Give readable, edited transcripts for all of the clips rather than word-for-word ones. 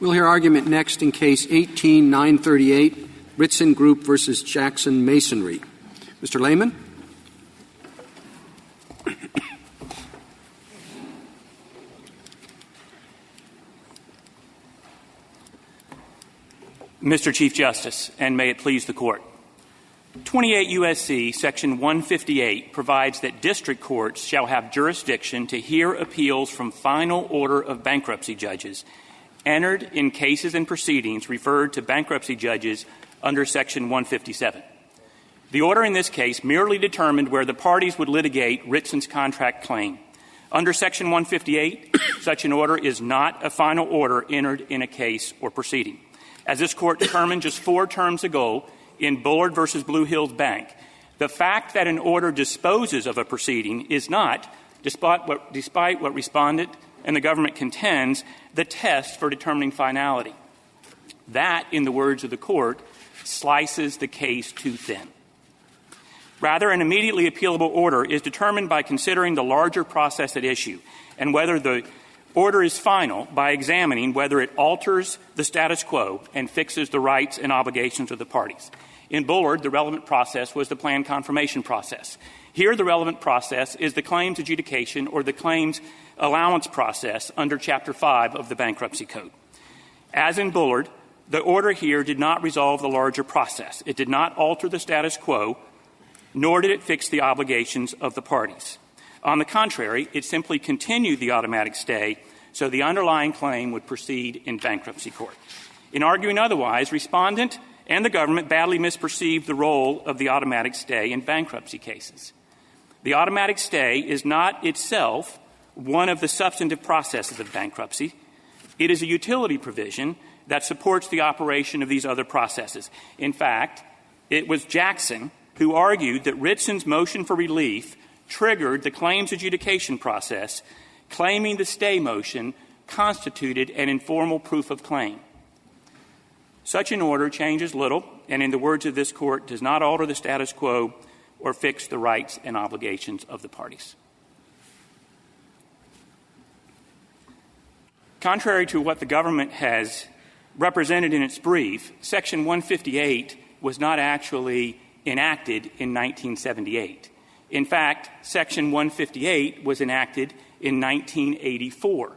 We'll hear argument next in Case 18-938, Ritzen Group versus Jackson Masonry. Mr. Lehman. Mr. Chief Justice, and may it please the Court. 28 U.S.C. Section 158 provides that district courts shall have jurisdiction to hear appeals from final order of bankruptcy judges entered in cases and proceedings referred to bankruptcy judges under Section 157. The order in this case merely determined where the parties would litigate Ritzen's contract claim. Under Section 158, such an order is not a final order entered in a case or proceeding. As this Court determined just 4 terms ago in Bullard v. Blue Hills Bank, the fact that an order disposes of a proceeding is not, despite what Respondent and the government contends, the test for determining finality. That, in the words of the Court, slices the case too thin. Rather, an immediately appealable order is determined by considering the larger process at issue and whether the order is final by examining whether it alters the status quo and fixes the rights and obligations of the parties. In Bullard, the relevant process was the plan confirmation process. Here, the relevant process is the claims adjudication or the claims allowance process under Chapter 5 of the Bankruptcy Code. As in Bullard, the order here did not resolve the larger process. It did not alter the status quo, nor did it fix the obligations of the parties. On the contrary, it simply continued the automatic stay, so the underlying claim would proceed in bankruptcy court. In arguing otherwise, Respondent and the government badly misperceived the role of the automatic stay in bankruptcy cases. The automatic stay is not itself one of the substantive processes of bankruptcy. It is a utility provision that supports the operation of these other processes. In fact, it was Jackson who argued that Ritzen's motion for relief triggered the claims adjudication process, claiming the stay motion constituted an informal proof of claim. Such an order changes little, and in the words of this Court, does not alter the status quo or fix the rights and obligations of the parties. Contrary to what the government has represented in its brief, Section 158 was not actually enacted in 1978. In fact, Section 158 was enacted in 1984.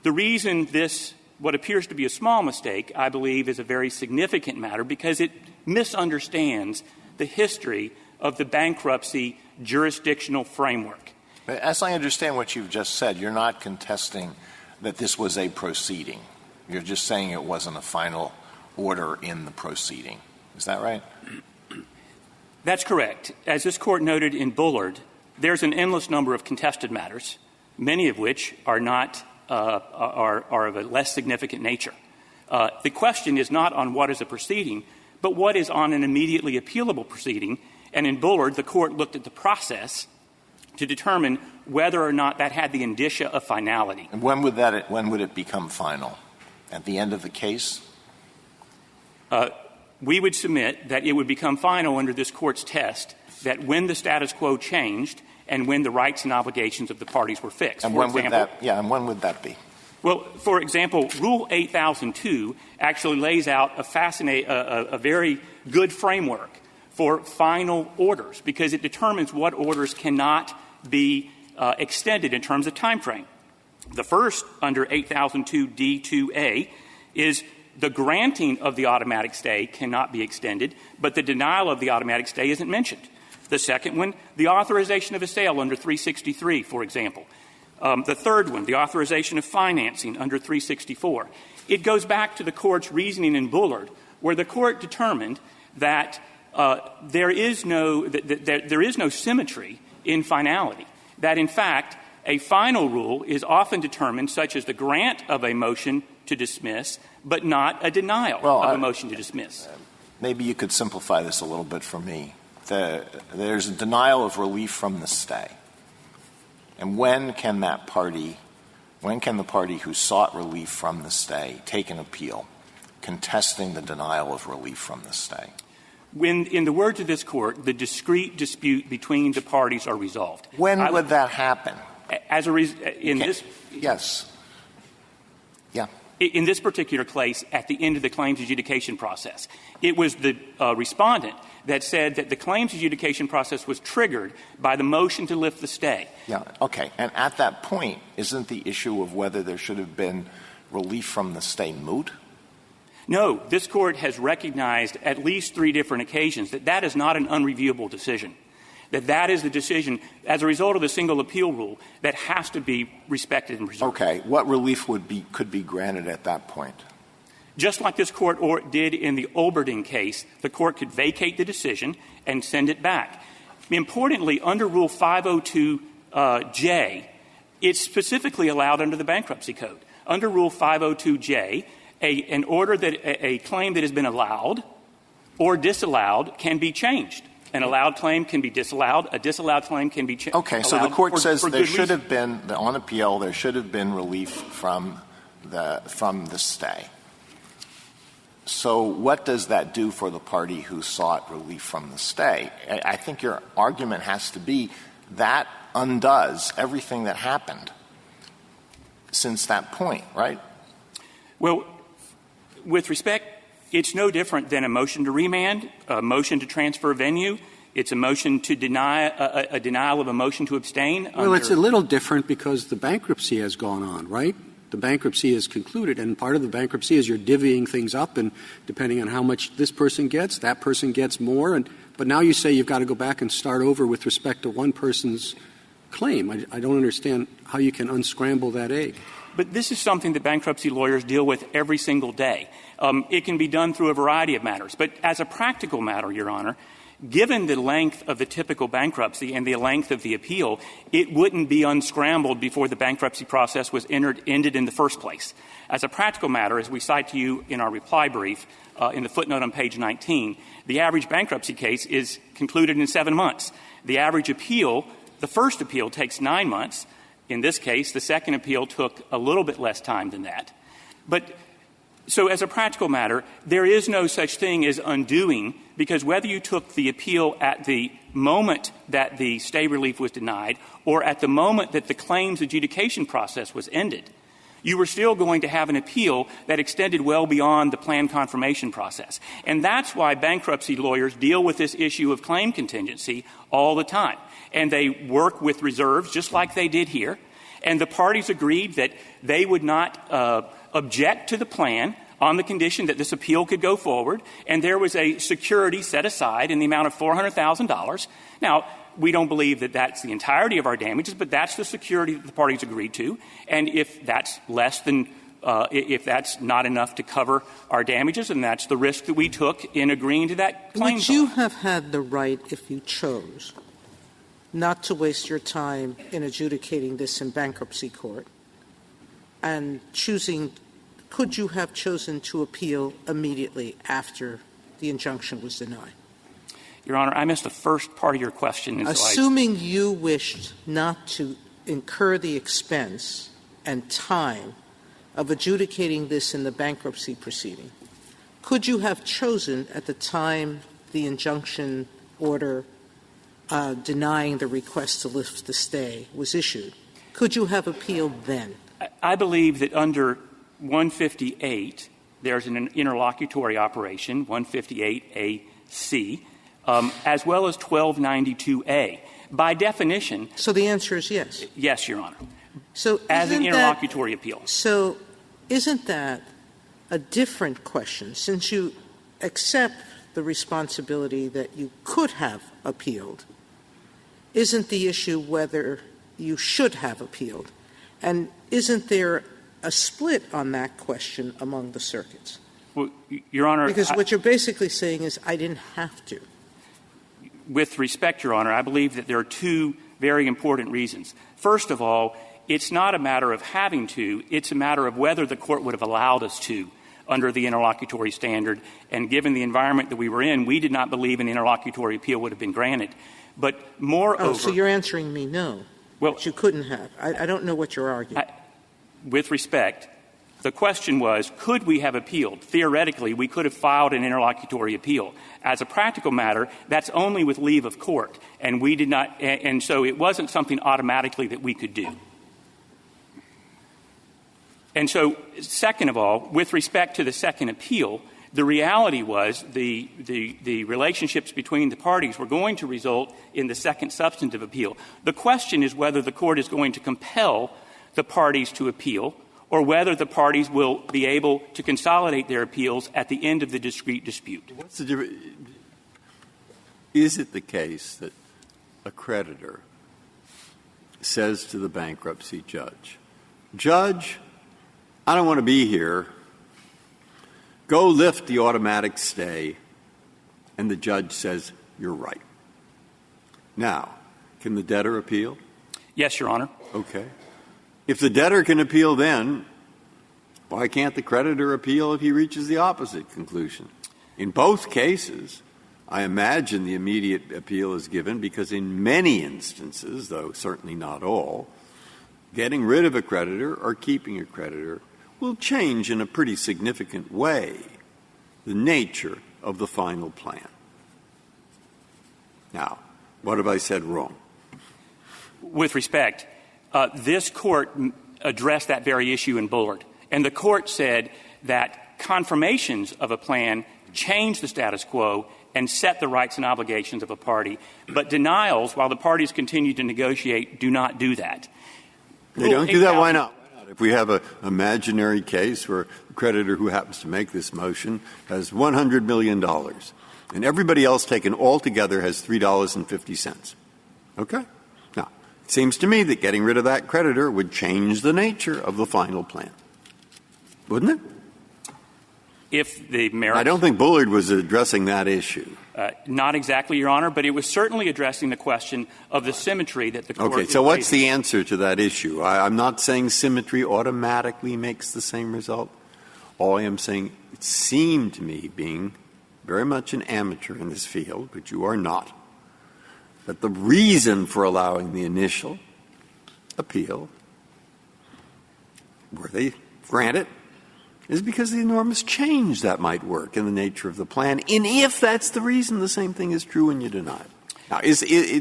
The reason this, what appears to be a small mistake, I believe, is a very significant matter because it misunderstands the history of the bankruptcy jurisdictional framework. As I understand what you've just said, you're not contesting that this was a proceeding. You're just saying it wasn't a final order in the proceeding. Is that right? That's correct. As this Court noted in Bullard, there's an endless number of contested matters, many of which are not are of a less significant nature. The question is not on what is a proceeding, but what is on an immediately appealable proceeding. And in Bullard, the Court looked at the process to determine whether or not that had the indicia of finality. And when would it become final? At the end of the case? We would submit that it would become final under this Court's test that when the status quo changed and when the rights and obligations of the parties were fixed. And when would that be? Well, for example, Rule 8002 actually lays out a very good framework for final orders because it determines what orders cannot be extended in terms of time frame. The first, under 8002D2A, is the granting of the automatic stay cannot be extended, but the denial of the automatic stay isn't mentioned. The second one, the authorization of a sale under 363, for example. The third one, the authorization of financing under 364. It goes back to the Court's reasoning in Bullard, where the Court determined that there is no symmetry in finality, that in fact a final rule is often determined such as the grant of a motion to dismiss, but not a denial of a motion to dismiss. Maybe you could simplify this a little bit for me. There's a denial of relief from the stay. And when can the party who sought relief from the stay take an appeal contesting the denial of relief from the stay? When, in the words of this Court, the discrete dispute between the parties are resolved. When would that happen? Yes. Yeah. in this particular case, at the end of the claims adjudication process. It was the respondent that said that the claims adjudication process was triggered by the motion to lift the stay. Yeah, okay. And at that point, isn't the issue of whether there should have been relief from the stay moot? No. This Court has recognized at least 3 different occasions that that is not an unreviewable decision, that is the decision, as a result of the single appeal rule, that has to be respected and preserved. Okay. What relief could be granted at that point? Just like this Court did in the Olberding case, the Court could vacate the decision and send it back. Importantly, under Rule 502J, it's specifically allowed under the Bankruptcy Code. Under Rule 502J, an order that a claim that has been allowed or disallowed can be changed. An allowed claim can be disallowed. A disallowed claim can be changed. Okay. So the Court says there should have been, on appeal, there should have been relief from the stay. So what does that do for the party who sought relief from the stay? I think your argument has to be that undoes everything that happened since that point, right? Well, with respect, it's no different than a motion to remand, a motion to transfer venue. It's a motion to deny a denial of a motion to abstain. Well, it's a little different because the bankruptcy has gone on, right? The bankruptcy is concluded, and part of the bankruptcy is you're divvying things up, and depending on how much this person gets, that person gets more. But now you say you've got to go back and start over with respect to one person's claim. I don't understand how you can unscramble that egg. But this is something that bankruptcy lawyers deal with every single day. It can be done through a variety of matters. But as a practical matter, Your Honor, given the length of the typical bankruptcy and the length of the appeal, it wouldn't be unscrambled before the bankruptcy process was ended in the first place. As a practical matter, as we cite to you in our reply brief, in the footnote on page 19, the average bankruptcy case is concluded in 7 months. The average appeal, the first appeal, takes 9 months. In this case, the second appeal took a little bit less time than that. But so as a practical matter, there is no such thing as undoing, because whether you took the appeal at the moment that the stay relief was denied or at the moment that the claims adjudication process was ended, you were still going to have an appeal that extended well beyond the plan confirmation process. And that's why bankruptcy lawyers deal with this issue of claim contingency all the time. And they work with reserves just like they did here. And the parties agreed that they would not object to the plan on the condition that this appeal could go forward. And there was a security set aside in the amount of $400,000. Now, we don't believe that that's the entirety of our damages, but that's the security that the parties agreed to. And if that's less than if that's not enough to cover our damages, and that's the risk that we took in agreeing to that claim. Would you have had the right, if you chose, not to waste your time in adjudicating this in bankruptcy court and could you have chosen to appeal immediately after the injunction was denied? Your Honor, I missed the first part of your question. Assuming you wished not to incur the expense and time of adjudicating this in the bankruptcy proceeding, could you have chosen at the time the injunction order denying the request to lift the stay was issued, could you have appealed then? I believe that under 158, there's an interlocutory operation, 158A-C, as well as 1292A. By definition. So the answer is yes. Yes, Your Honor. So as an interlocutory appeal. So isn't that a different question? Since you accept the responsibility that you could have appealed, isn't the issue whether you should have appealed? And isn't there a split on that question among the circuits? Well, Your Honor. Because what you're basically saying is I didn't have to. With respect, Your Honor, I believe that there are 2 very important reasons. First of all, it's not a matter of having to. It's a matter of whether the Court would have allowed us to under the interlocutory standard. And given the environment that we were in, we did not believe an interlocutory appeal would have been granted. But moreover — so you're answering me no. Well, that you couldn't have. I don't know what you're arguing. With respect, the question was, could we have appealed? Theoretically, we could have filed an interlocutory appeal. As a practical matter, that's only with leave of court. And we did not — and so it wasn't something automatically that we could do. And so, second of all, with respect to the second appeal, the reality was the relationships between the parties were going to result in the second substantive appeal. The question is whether the court is going to compel the parties to appeal or whether the parties will be able to consolidate their appeals at the end of the discrete dispute. What's the difference? Is it the case that a creditor says to the bankruptcy judge, Judge, I don't want to be here. Go lift the automatic stay. And the judge says, you're right. Now, can the debtor appeal? Yes, Your Honor. Okay. If the debtor can appeal then, why can't the creditor appeal if he reaches the opposite conclusion? In both cases, I imagine the immediate appeal is given because in many instances, though certainly not all, getting rid of a creditor or keeping a creditor will change in a pretty significant way the nature of the final plan. Now, what have I said wrong? With respect, this court addressed that very issue in Bullard. And the court said that confirmations of a plan change the status quo and set the rights and obligations of a party. But denials, while the parties continue to negotiate, do not do that. They don't do that? Why not? If we have an imaginary case where a creditor who happens to make this motion has $100 million and everybody else taken all together has $3.50. Okay? Now, it seems to me that getting rid of that creditor would change the nature of the final plan. Wouldn't it? If the merits. I don't think Bullard was addressing that issue. Not exactly, Your Honor, but it was certainly addressing the question of the symmetry that the court Okay, so what's the answer to that issue? I'm not saying symmetry automatically makes the same result. All I am saying, it seemed to me, being very much an amateur in this field, but you are not, that the reason for allowing the initial appeal, were they granted, is because of the enormous change that might work in the nature of the plan. And if that's the reason, the same thing is true when you deny it. Now,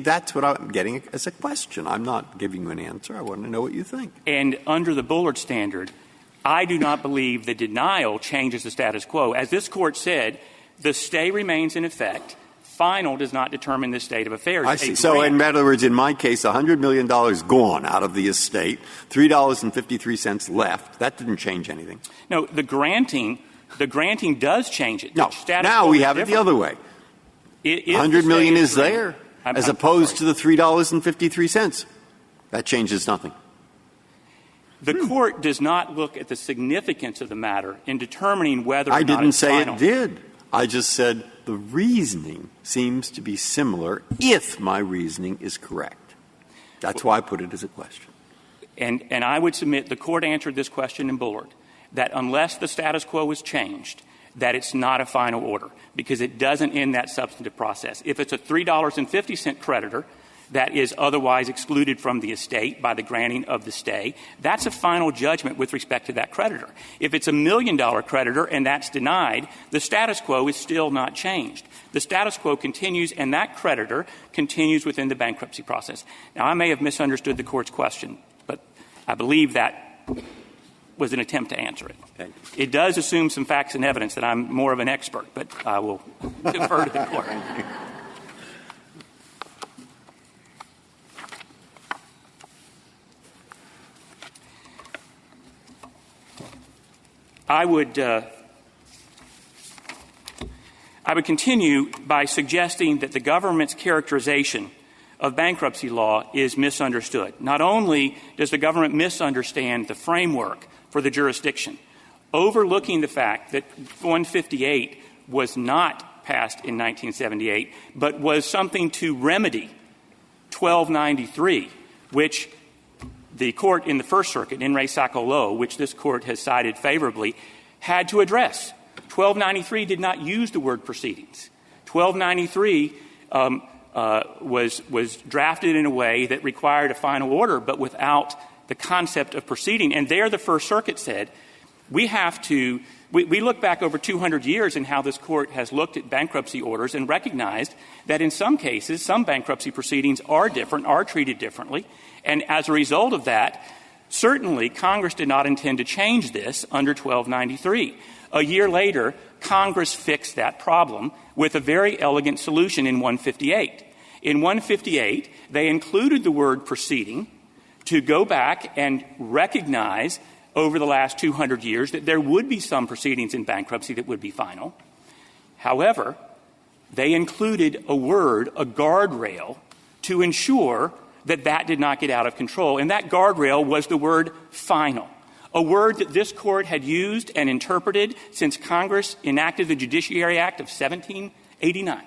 that's what I'm getting as a question. I'm not giving you an answer. I want to know what you think. And under the Bullard standard, I do not believe the denial changes the status quo. As this court said, the stay remains in effect. Final does not determine the state of affairs. I see. So, in other words, in my case, $100 million gone out of the estate, $3.53 left. That didn't change anything. No, the granting does change it. No, now we have it the other way. $100 million is there, as opposed to the $3.53. That changes nothing. The court does not look at the significance of the matter in determining whether or not it's final. I didn't say it did. I just said the reasoning seems to be similar if my reasoning is correct. That's why I put it as a question. And I would submit the court answered this question in Bullard, that unless the status quo is changed, that it's not a final order, because it doesn't end that substantive process. If it's a $3.50 creditor that is otherwise excluded from the estate by the granting of the stay, that's a final judgment with respect to that creditor. If it's a $1 million creditor and that's denied, the status quo is still not changed. The status quo continues, and that creditor continues within the bankruptcy process. Now, I may have misunderstood the court's question, but I believe that was an attempt to answer it. It does assume some facts and evidence that I'm more of an expert, but I will defer to the court. I would continue by suggesting that the government's characterization of bankruptcy law is misunderstood. Not only does the government misunderstand the framework for the jurisdiction, overlooking the fact that 158 was not passed in 1978, but was something to remedy 1293, which the court in the First Circuit, in Re Sacco, which this court has cited favorably, had to address. 1293 did not use the word proceedings. 1293 was drafted in a way that required a final order, but without the concept of proceeding. And there the First Circuit said, we have to – we look back over 200 years in how this court has looked at bankruptcy orders and recognized that in some cases, some bankruptcy proceedings are different, are treated differently. And as a result of that, Certainly, Congress did not intend to change this under 1293. A year later, Congress fixed that problem with a very elegant solution in 158. In 158, they included the word proceeding to go back and recognize over the last 200 years that there would be some proceedings in bankruptcy that would be final. However, they included a word, a guardrail, to ensure that that did not get out of control. And that guardrail was the word final, a word that this Court had used and interpreted since Congress enacted the Judiciary Act of 1789,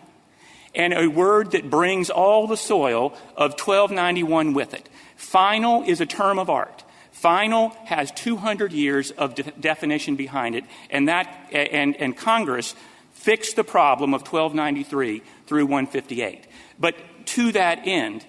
and a word that brings all the soil of 1291 with it. Final is a term of art. Final has 200 years of definition behind it, and Congress fixed the problem of 1293 through 158. But to that end,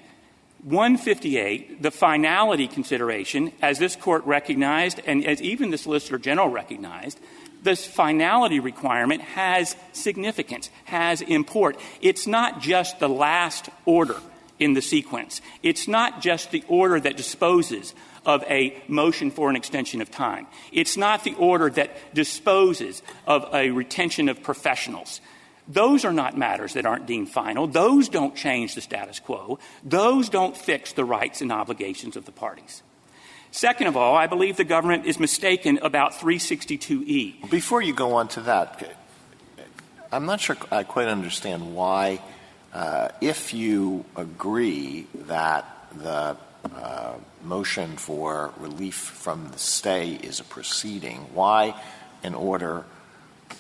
158, the finality consideration, as this Court recognized and as even the Solicitor General recognized, this finality requirement has significance, has import. It's not just the last order in the sequence. It's not just the order that disposes of a motion for an extension of time. It's not the order that disposes of a retention of professionals. Those are not matters that aren't deemed final. Those don't change the status quo. Those don't fix the rights and obligations of the parties. Second of all, I believe the government is mistaken about 362E. Before you go on to that, I'm not sure I quite understand why, if you agree that the motion for relief from the stay is a proceeding, why an order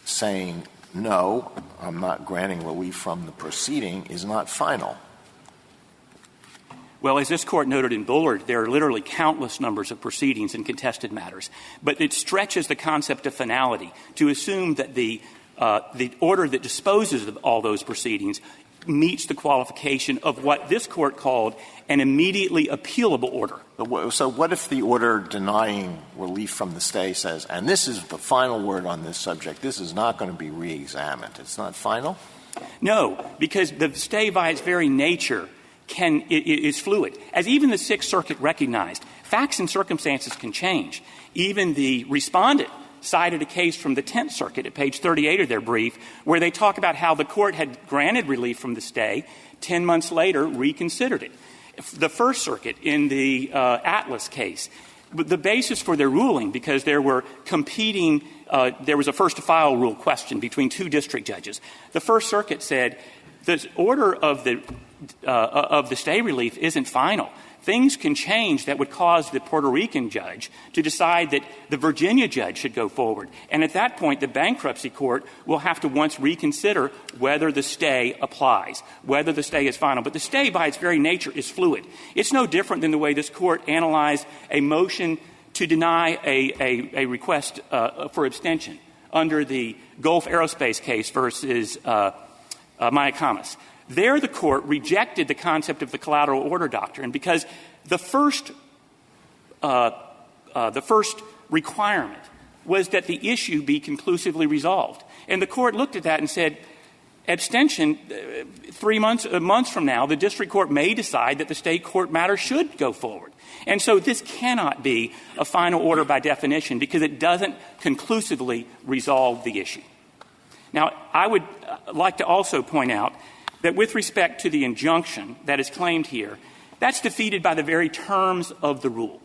saying, no, I'm not granting relief from the proceeding is not final? Well, as this Court noted in Bullard, there are literally countless numbers of proceedings in contested matters. But it stretches the concept of finality to assume that the order that disposes of all those proceedings meets the qualification of what this Court called an immediately appealable order. So what if the order denying relief from the stay says, and this is the final word on this subject, this is not going to be reexamined? It's not final? No, because the stay by its very nature is fluid. As even the Sixth Circuit recognized, facts and circumstances can change. Even the respondent cited a case from the Tenth Circuit at page 38 of their brief where they talk about how the Court had granted relief from the stay, 10 months later reconsidered it. The First Circuit in the Atlas case, the basis for their ruling, because there were competing there was a first-to-file rule question between two district judges. The First Circuit said the order of the stay relief isn't final. Things can change that would cause the Puerto Rican judge to decide that the Virginia judge should go forward. And at that point, the bankruptcy court will have to once reconsider whether the stay applies, whether the stay is final. But the stay by its very nature is fluid. It's no different than the way this Court analyzed a motion to deny a request for abstention under the Gulf Aerospace case versus Mayacamas. There, the Court rejected the concept of the collateral order doctrine because the first requirement was that the issue be conclusively resolved. And the Court looked at that and said, abstention, 3 months from now, the district court may decide that the state court matter should go forward. And so this cannot be a final order by definition because it doesn't conclusively resolve the issue. Now, I would like to also point out that with respect to the injunction that is claimed here, that's defeated by the very terms of the rule.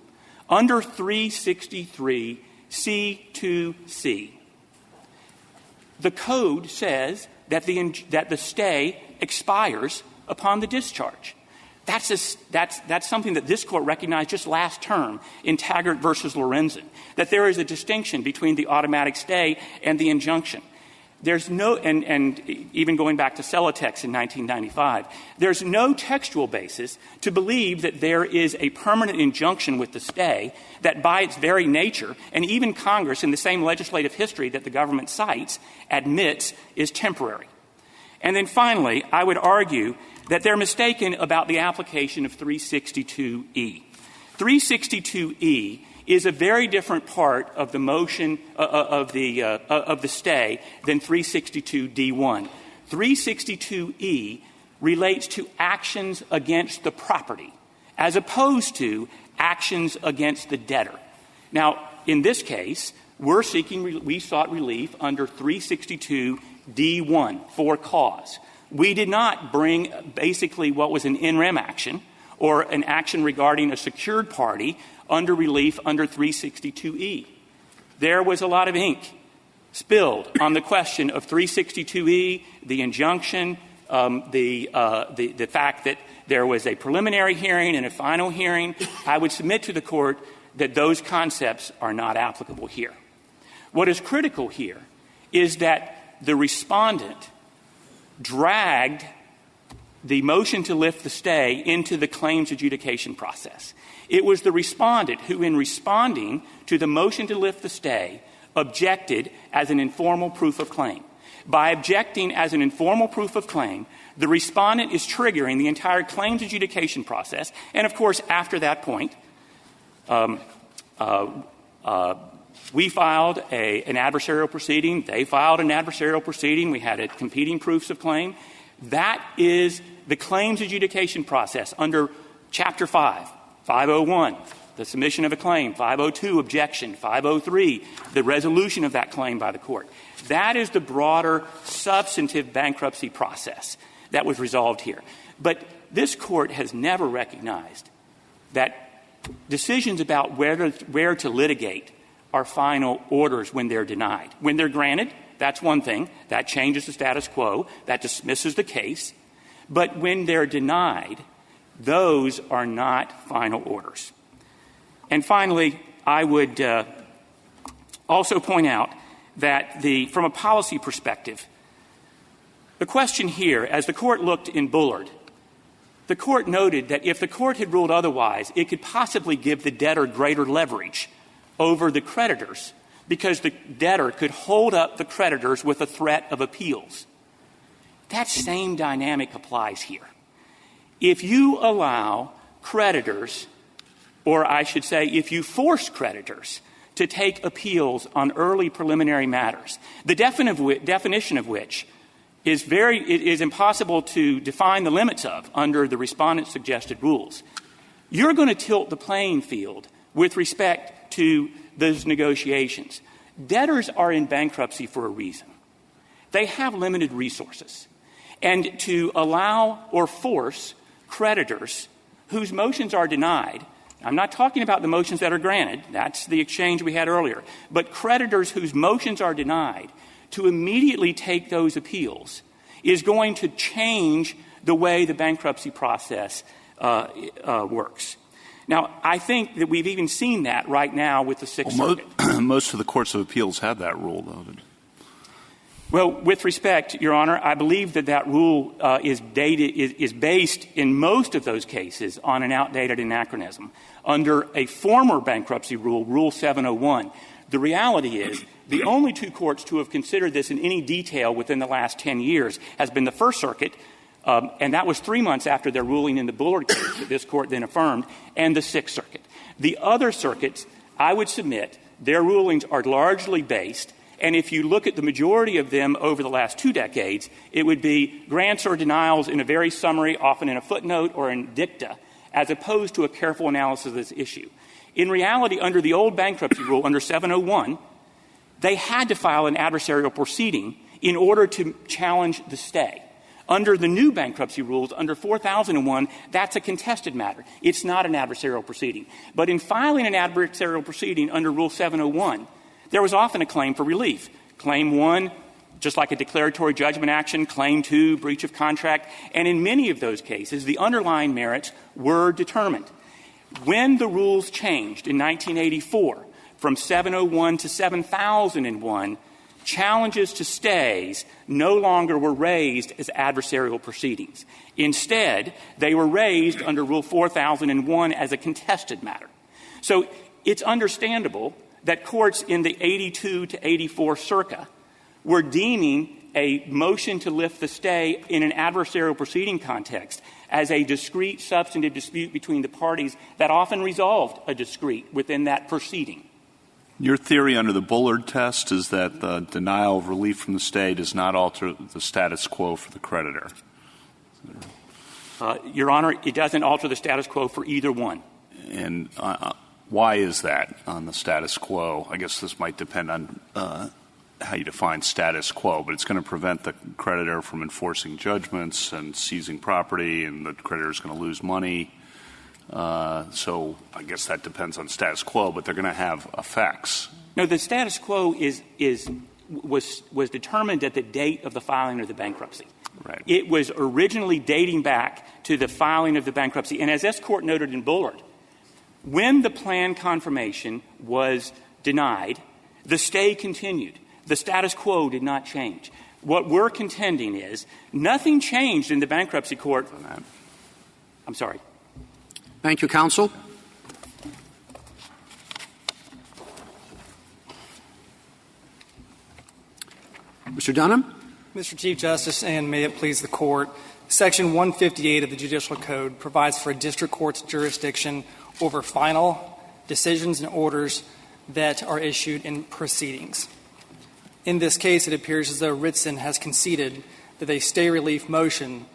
Under 363C2C, the code says that the stay expires upon the discharge. That's something that this Court recognized just last term in Taggart versus Lorenzen, that there is a distinction between the automatic stay and the injunction. There's no, and even going back to Celotex in 1995, there's no textual basis to believe that there is a permanent injunction with the stay that by its very nature, and even Congress in the same legislative history that the government cites, admits is temporary. And then finally, I would argue that they're mistaken about the application of 362E. 362E is a very different part of the motion of the stay than 362D1. 362E relates to actions against the property, as opposed to actions against the debtor. Now, in this case, we sought relief under 362D1 for cause. We did not bring basically what was an in rem action or an action regarding a secured party under relief under 362E. There was a lot of ink spilled on the question of 362E, the injunction, the fact that there was a preliminary hearing and a final hearing. I would submit to the Court that those concepts are not applicable here. What is critical here is that the respondent dragged the motion to lift the stay into the claims adjudication process. It was the respondent who, in responding to the motion to lift the stay, objected as an informal proof of claim. By objecting as an informal proof of claim, the respondent is triggering the entire claims adjudication process. And, of course, after that point, we filed an adversarial proceeding. They filed an adversarial proceeding. We had competing proofs of claim. That is the claims adjudication process under Chapter 5, 501, the submission of a claim, 502, objection, 503, the resolution of that claim by the Court. That is the broader substantive bankruptcy process that was resolved here. But this Court has never recognized that decisions about where to litigate are final orders when they're denied. When they're granted, that's one thing. That changes the status quo. That dismisses the case. But when they're denied, those are not final orders. And finally, I would also point out that from a policy perspective, the question here, as the Court looked in Bullard, the Court noted that if the Court had ruled otherwise, it could possibly give the debtor greater leverage over the creditors because the debtor could hold up the creditors with a threat of appeals. That same dynamic applies here. If you allow creditors, or I should say if you force creditors to take appeals on early preliminary matters, the definition of which is impossible to define the limits of under the respondent's suggested rules, you're going to tilt the playing field with respect to those negotiations. Debtors are in bankruptcy for a reason. They have limited resources. And to allow or force creditors whose motions are denied, I'm not talking about the motions that are granted, that's the exchange we had earlier, but creditors whose motions are denied to immediately take those appeals is going to change the way the bankruptcy process works. Now, I think that we've even seen that right now with the Sixth Circuit. Most of the courts of appeals have that rule, though. Well, with respect, Your Honor, I believe that rule is based in most of those cases on an outdated anachronism. Under a former bankruptcy rule, Rule 701, the reality is the only two courts to have considered this in any detail within the last 10 years has been the First Circuit, and that was 3 months after their ruling in the Bullard case that this Court then affirmed, and the Sixth Circuit. The other circuits, I would submit, their rulings are largely based, and if you look at the majority of them over the last 2 decades, it would be grants or denials in a very summary, often in a footnote or in dicta, as opposed to a careful analysis of this issue. In reality, under the old bankruptcy rule, under 701, they had to file an adversarial proceeding in order to challenge the stay. Under the new bankruptcy rules, under 4001, that's a contested matter. It's not an adversarial proceeding. But in filing an adversarial proceeding under Rule 701, there was often a claim for relief. Claim 1, just like a declaratory judgment action. Claim 2, breach of contract. And in many of those cases, the underlying merits were determined. When the rules changed in 1984 from 701 to 7001, challenges to stays no longer were raised as adversarial proceedings. Instead, they were raised under Rule 4001 as a contested matter. So it's understandable that courts in the 82 to 84 circa were deeming a motion to lift the stay in an adversarial proceeding context as a discrete substantive dispute between the parties that often resolved a discrete within that proceeding. Your theory under the Bullard test is that the denial of relief from the stay does not alter the status quo for the creditor. Your Honor, it doesn't alter the status quo for either one. And why is that on the status quo? I guess this might depend on how you define status quo, but it's going to prevent the creditor from enforcing judgments and seizing property, and the creditor is going to lose money. So I guess that depends on status quo, but they're going to have effects. No, the status quo was determined at the date of the filing of the bankruptcy. Right. It was originally dating back to the filing of the bankruptcy. And as this Court noted in Bullard, when the plan confirmation was denied, the stay continued. The status quo did not change. What we're contending is nothing changed in the bankruptcy court. I'm sorry. Thank you, counsel. Mr. Dunham. Mr. Chief Justice, and may it please the Court, Section 158 of the Judicial Code provides for a district court's jurisdiction over final decisions and orders that are issued in proceedings. In this case, it appears as though Ritzen has conceded that a stay relief motion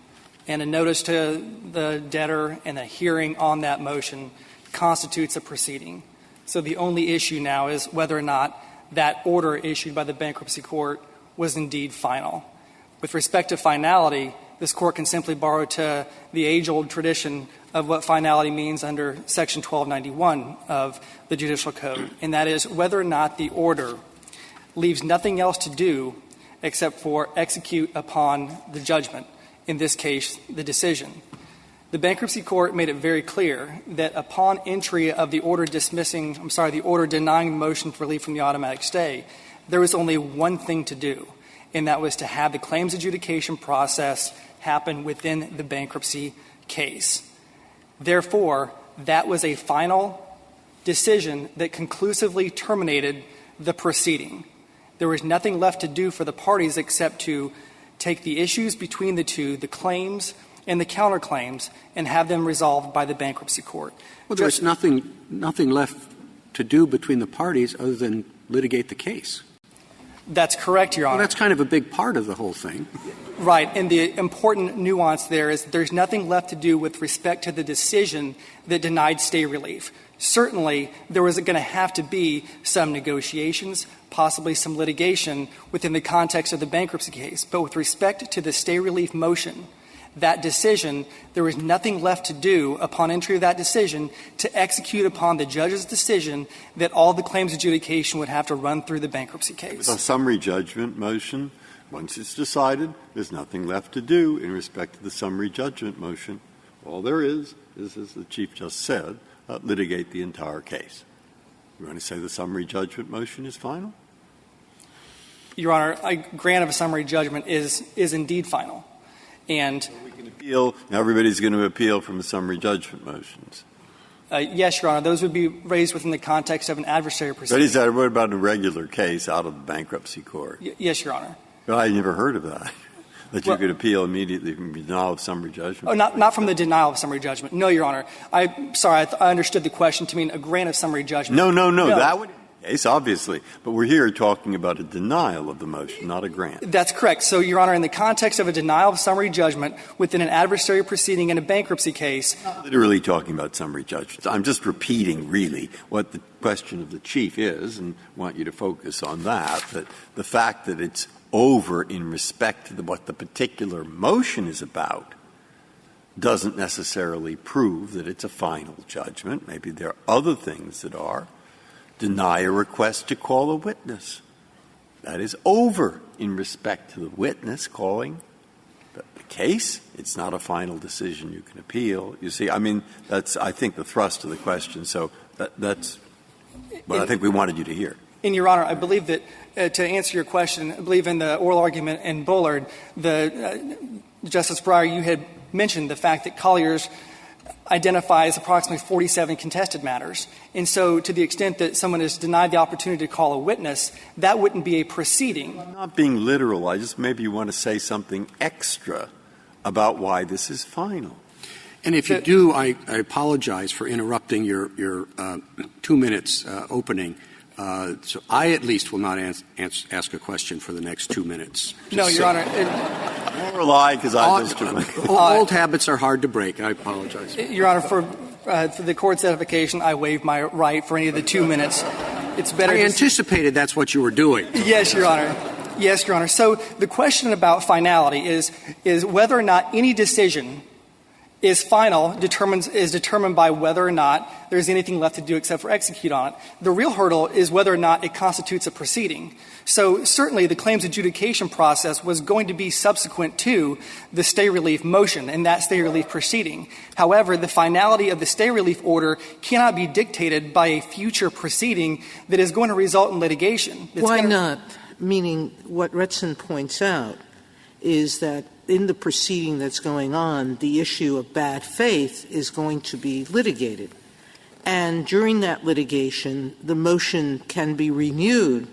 and a notice to the debtor and a hearing on that motion constitutes a proceeding. So the only issue now is whether or not that order issued by the bankruptcy court was indeed final. With respect to finality, this Court can simply borrow to the age-old tradition of what finality means under Section 1291 of the Judicial Code, and that is whether or not the order leaves nothing else to do except for execute upon the judgment, in this case, the decision. The bankruptcy court made it very clear that upon entry of the order the order denying the motion for relief from the automatic stay, there was only one thing to do, and that was to have the claims adjudication process happen within the bankruptcy case. Therefore, that was a final decision that conclusively terminated the proceeding. There was nothing left to do for the parties except to take the issues between the two, the claims and the counterclaims, and have them resolved by the bankruptcy court. Well, there's nothing left to do between the parties other than litigate the case. That's correct, Your Honor. Well, that's kind of a big part of the whole thing. Right. And the important nuance there is there's nothing left to do with respect to the decision that denied stay relief. Certainly, there was going to have to be some negotiations, possibly some litigation within the context of the bankruptcy case. But with respect to the stay relief motion, that decision, there was nothing left to do upon entry of that decision to execute upon the judge's decision that all the claims adjudication would have to run through the bankruptcy case. A summary judgment motion, once it's decided, there's nothing left to do in respect to the summary judgment motion. All there is, as the Chief just said, litigate the entire case. You want to say the summary judgment motion is final? Your Honor, a grant of a summary judgment is indeed final. And we can appeal. Now everybody's going to appeal from the summary judgment motions. Yes, Your Honor. Those would be raised within the context of an adversary proceeding. But is that what about a regular case out of the bankruptcy court? Yes, Your Honor. Well, I never heard of that. That you could appeal immediately from denial of summary judgment. Oh, not from the denial of summary judgment. No, Your Honor. I'm sorry. I understood the question to mean a grant of summary judgment. No. That would be the case, obviously. But we're here talking about a denial of the motion, not a grant. That's correct. So, Your Honor, in the context of a denial of summary judgment within an adversary proceeding in a bankruptcy case. I'm not literally talking about summary judgments. I'm just repeating, really, what the question of the Chief is, and want you to focus on that the fact that it's over in respect to what the particular motion is about doesn't necessarily prove that it's a final judgment. Maybe there are other things that are. Deny a request to call a witness. That is over in respect to the witness calling the case. It's not a final decision you can appeal. You see, I mean, that's, I think, the thrust of the question. So that's what I think we wanted you to hear. And, Your Honor, I believe that to answer your question, I believe in the oral argument in Bullard, Justice Breyer, you had mentioned the fact that Collier's identifies approximately 47 contested matters. And so to the extent that someone is denied the opportunity to call a witness, that wouldn't be a proceeding. I'm not being literal. I just maybe you want to say something extra about why this is final. And if you do, I apologize for interrupting your 2 minutes opening. So I at least will not ask a question for the next 2 minutes. No, Your Honor. Nor will I, because I just old habits are hard to break. I apologize. Your Honor, for for the Court's edification, I waive my right for any of the 2 minutes. It's better. I anticipated that's what you were doing. Yes, Your Honor. Yes, Your Honor. So the question about finality is whether or not any decision is final is determined by whether or not there's anything left to do except for execute on it. The real hurdle is whether or not it constitutes a proceeding. So certainly the claims adjudication process was going to be subsequent to the stay relief motion and that stay relief proceeding. However, the finality of the stay relief order cannot be dictated by a future proceeding that is going to result in litigation. Why not? Meaning what Ritzen points out is that in the proceeding that's going on, the issue of bad faith is going to be litigated. And during that litigation, the motion can be renewed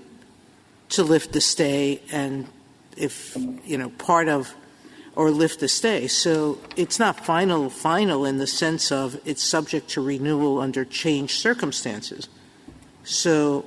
to lift the stay and if, part of or lift the stay. So it's not final in the sense of it's subject to renewal under changed circumstances. So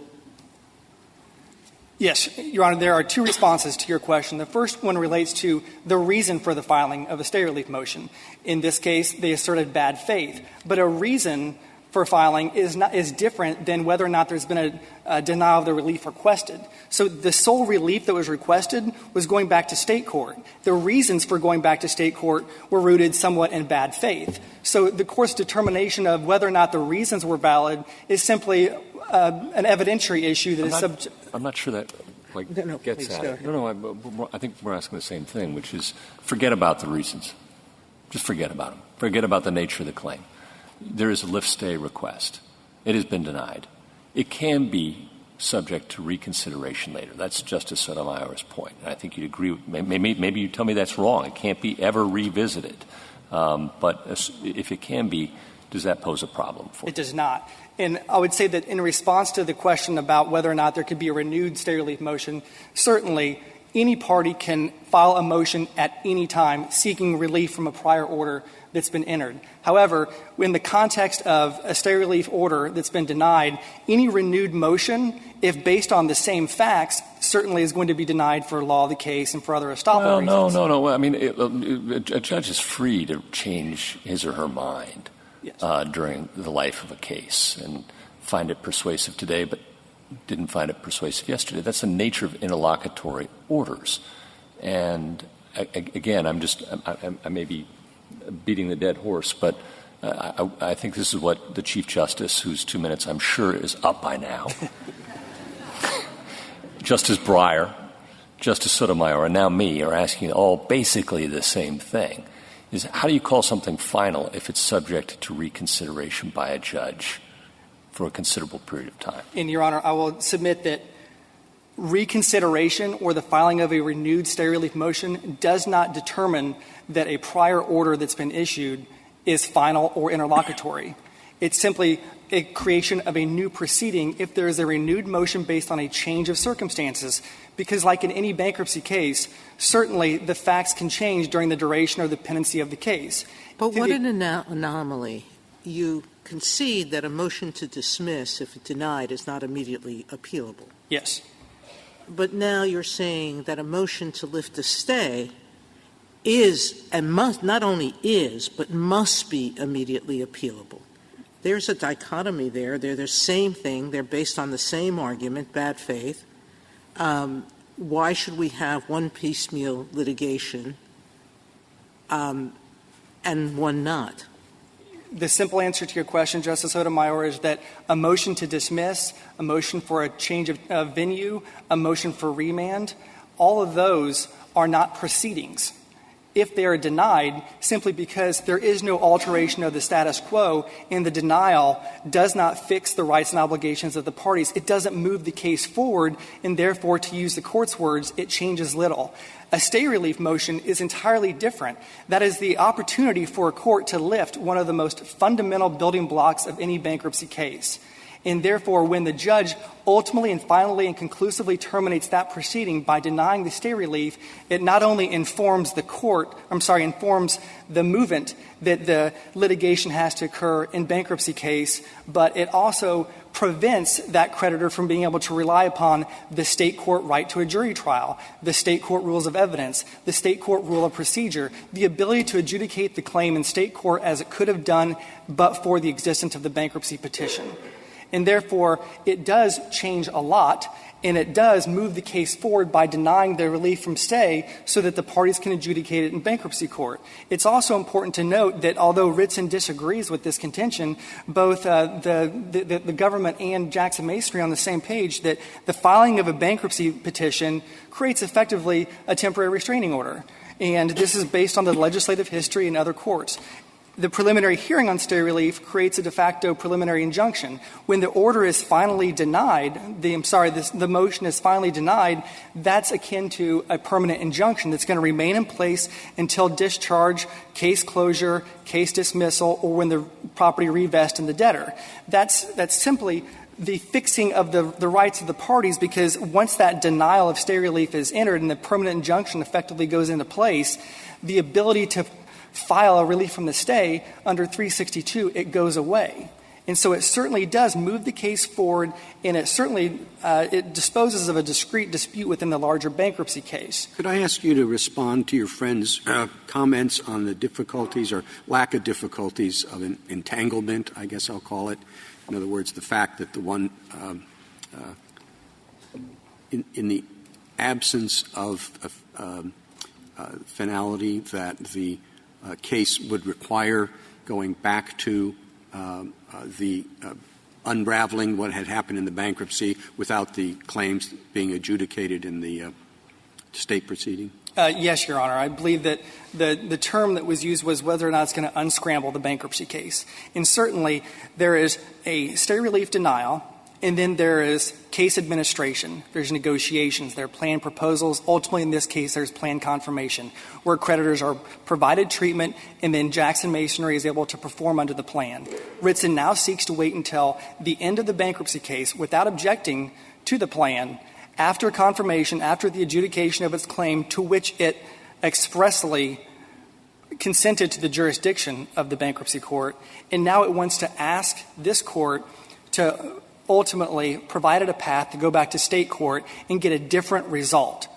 yes, Your Honor, there are two responses to your question. The first one relates to the reason for the filing of a stay relief motion. In this case, they asserted bad faith. But a reason for filing is different than whether or not there's been a denial of the relief requested. So the sole relief that was requested was going back to state court. The reasons for going back to state court were rooted somewhat in bad faith. So the Court's determination of whether or not the reasons were valid is simply an evidentiary issue that is subject. I'm not sure that gets at it. No, I think we're asking the same thing, which is forget about the reasons. Just forget about them. Forget about the nature of the claim. There is a lift-stay request. It has been denied. It can be subject to reconsideration later. That's Justice Sotomayor's point. And I think you'd agree. Maybe you tell me that's wrong. It can't be ever revisited. But if it can be, does that pose a problem for you? It does not. And I would say that in response to the question about whether or not there could be a renewed stay relief motion, certainly any party can file a motion at any time seeking relief from a prior order that's been entered. However, in the context of a stay relief order that's been denied, any renewed motion, if based on the same facts, certainly is going to be denied for law of the case and for other estoppel reasons. No. I mean, a judge is free to change his or her mind during the life of a case and find it persuasive today, but didn't find it persuasive yesterday. That's the nature of interlocutory orders. And again, I may be beating the dead horse, but I think this is what the Chief Justice, whose 2 minutes I'm sure is up by now, Justice Breyer, Justice Sotomayor, and now me are asking all basically the same thing, is how do you call something final if it's subject to reconsideration by a judge for a considerable period of time? And, Your Honor, I will submit that reconsideration or the filing of a renewed stay relief motion does not determine that a prior order that's been issued is final or interlocutory. It's simply a creation of a new proceeding if there is a renewed motion based on a change of circumstances, because like in any bankruptcy case, certainly the facts can change during the duration or the pendency of the case. But what an anomaly. You concede that a motion to dismiss, if denied, is not immediately appealable. Yes. But now you're saying that a motion to lift a stay is and must not only is, but must be immediately appealable. There's a dichotomy there. They're the same thing. They're based on the same argument, bad faith. Why should we have one piecemeal litigation and one not? The simple answer to your question, Justice Sotomayor, is that a motion to dismiss, a motion for a change of venue, a motion for remand, all of those are not proceedings. If they are denied simply because there is no alteration of the status quo and the denial does not fix the rights and obligations of the parties, it doesn't move the case forward, and therefore, to use the Court's words, it changes little. A stay relief motion is entirely different. That is the opportunity for a court to lift one of the most fundamental building blocks of any bankruptcy case. And therefore, when the judge ultimately and finally and conclusively terminates that proceeding by denying the stay relief, it not only informs informs the movement that the litigation has to occur in bankruptcy case, but it also prevents that creditor from being able to rely upon the state court right to a jury trial, the state court rules of evidence, the state court rule of procedure, the ability to adjudicate the claim in state court as it could have done but for the existence of the bankruptcy petition. And therefore, it does change a lot, and it does move the case forward by denying the relief from stay so that the parties can adjudicate it in bankruptcy court. It's also important to note that although Ritzen disagrees with this contention, both the government and Jackson Masonry are on the same page that the filing of a bankruptcy petition creates effectively a temporary restraining order. And this is based on the legislative history in other courts. The preliminary hearing on stay relief creates a de facto preliminary injunction. When the order is finally denied, the motion is finally denied, that's akin to a permanent injunction that's going to remain in place until discharge, case closure, case dismissal, or when the property revests in the debtor. That's simply the fixing of the rights of the parties, because once that denial of stay relief is entered and the permanent injunction effectively goes into place, the ability to file a relief from the stay under 362, it goes away. And so it certainly does move the case forward, and it certainly it disposes of a discrete dispute within the larger bankruptcy case. Could I ask you to respond to your friend's comments on the difficulties or lack of difficulties of an entanglement, I guess I'll call it? In other words, the fact that the one in the absence of finality that the case would require going back to the unraveling what had happened in the bankruptcy without the claims being adjudicated in the state proceeding? Yes, Your Honor. I believe that the term that was used was whether or not it's going to unscramble the bankruptcy case. And certainly there is a stay relief denial, and then there is case administration. There's negotiations. There are plan proposals. Ultimately, in this case, there's plan confirmation, where creditors are provided treatment, and then Jackson Masonry is able to perform under the plan. Ritzen now seeks to wait until the end of the bankruptcy case without objecting to the plan after confirmation, after the adjudication of its claim to which it expressly consented to the jurisdiction of the bankruptcy court, and now it wants to ask this court to ultimately provide it a path to go back to state court and get a different result.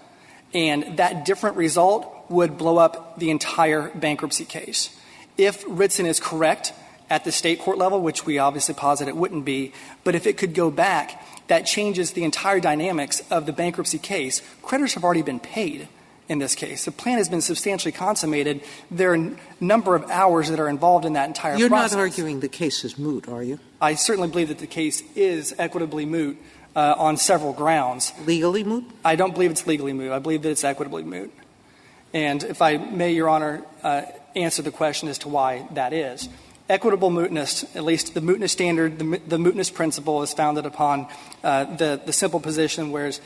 And that different result would blow up the entire bankruptcy case. If Ritzen is correct at the state court level, which we obviously posit it wouldn't be, but if it could go back, that changes the entire dynamics of the bankruptcy case. Creditors have already been paid in this case. The plan has been substantially consummated. There are a number of hours that are involved in that entire You're process. not arguing the case is moot, are you? I certainly believe that the case is equitably moot on several grounds. Legally moot? I don't believe it's legally moot. I believe that it's equitably moot. And if I may, Your Honor, answer the question as to why that is. Equitable mootness, at least the mootness standard, the mootness principle is founded upon the simple position whereas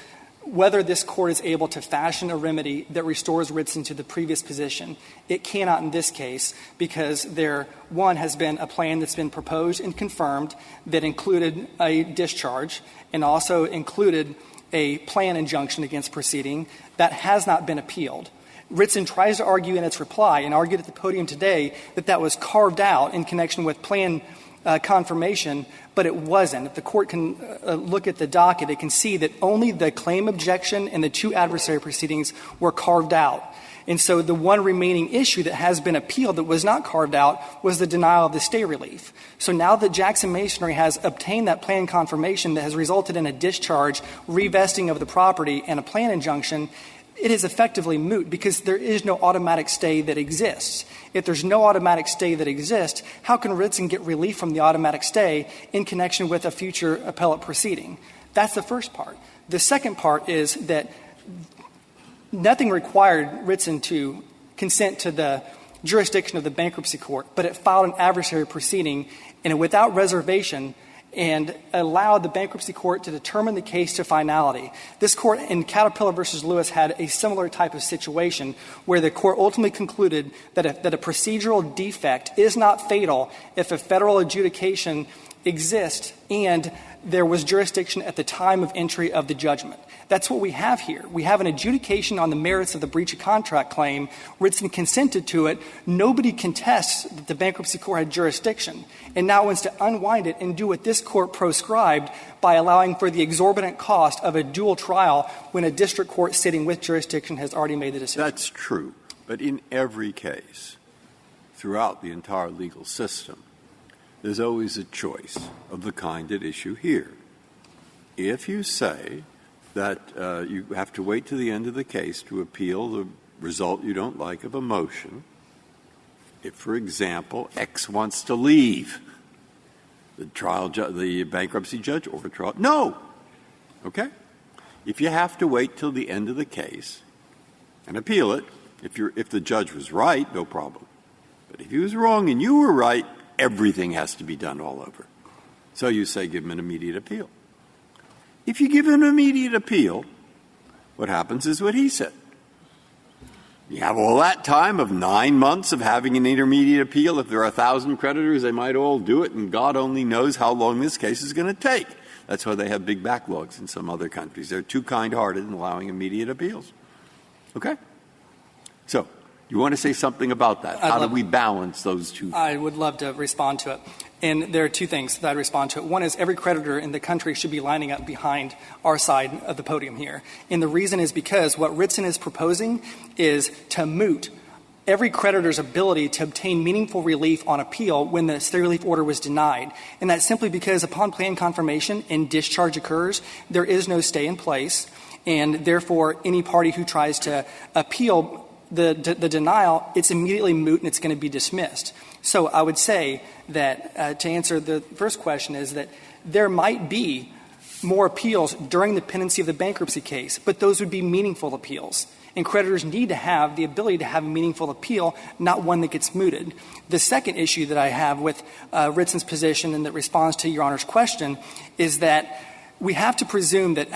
whether this court is able to fashion a remedy that restores Ritzen to the previous position. It cannot in this case because there, one, has been a plan that's been proposed and confirmed that included a discharge and also included a plan injunction against proceeding that has not been appealed. Ritzen tries to argue in its reply and argued at the podium today that that was carved out in connection with plan confirmation, but it wasn't. If the court can look at the docket, it can see that only the claim objection and the two adversary proceedings were carved out. And so the one remaining issue that has been appealed that was not carved out was the denial of the stay relief. So now that Jackson Masonry has obtained that plan confirmation that has resulted in a discharge, revesting of the property, and a plan injunction, it is effectively moot because there is no automatic stay that exists. If there's no automatic stay that exists, how can Ritzen get relief from the automatic stay in connection with a future appellate proceeding? That's the first part. The second part is that nothing required Ritzen to consent to the jurisdiction of the bankruptcy court, but it filed an adversary proceeding and without reservation and allowed the bankruptcy court to determine the case to finality. This court in Caterpillar v. Lewis had a similar type of situation where the court ultimately concluded that a procedural defect is not fatal if a federal adjudication exist and there was jurisdiction at the time of entry of the judgment. That's what we have here. We have an adjudication on the merits of the breach of contract claim. Ritzen consented to it. Nobody contests that the bankruptcy court had jurisdiction and now wants to unwind it and do what this court proscribed by allowing for the exorbitant cost of a dual trial when a district court sitting with jurisdiction has already made the decision. That's true. But in every case, throughout the entire legal system, there's always a choice of the kind at issue here. If you say that you have to wait to the end of the case to appeal the result you don't like of a motion, if, for example, X wants to leave, the bankruptcy judge or the trial, no. Okay? If you have to wait till the end of the case and appeal it, if the judge was right, no problem. But if he was wrong and you were right, everything has to be done all over. So you say give him an immediate appeal. If you give him an immediate appeal, what happens is what he said. You have all that time of 9 months of having an intermediate appeal. If there are 1,000 creditors, they might all do it, and God only knows how long this case is going to take. That's why they have big backlogs in some other countries. They're too kind-hearted in allowing immediate appeals. Okay? So, you want to say something about that? How do we balance those two things? I would love to respond to it. And there are two things that I'd respond to it. One is every creditor in the country should be lining up behind our side of the podium here. And the reason is because what Ritzen is proposing is to moot every creditor's ability to obtain meaningful relief on appeal when the stay relief order was denied. And that's simply because upon plan confirmation and discharge occurs, there is no stay in place. And therefore, any party who tries to appeal the denial, it's immediately moot and it's going to be dismissed. So I would say that to answer the first question is that there might be more appeals during the pendency of the bankruptcy case, but those would be meaningful appeals. And creditors need to have the ability to have a meaningful appeal, not one that gets mooted. The second issue that I have with Ritzen's position and that responds to Your Honor's question is that we have to presume that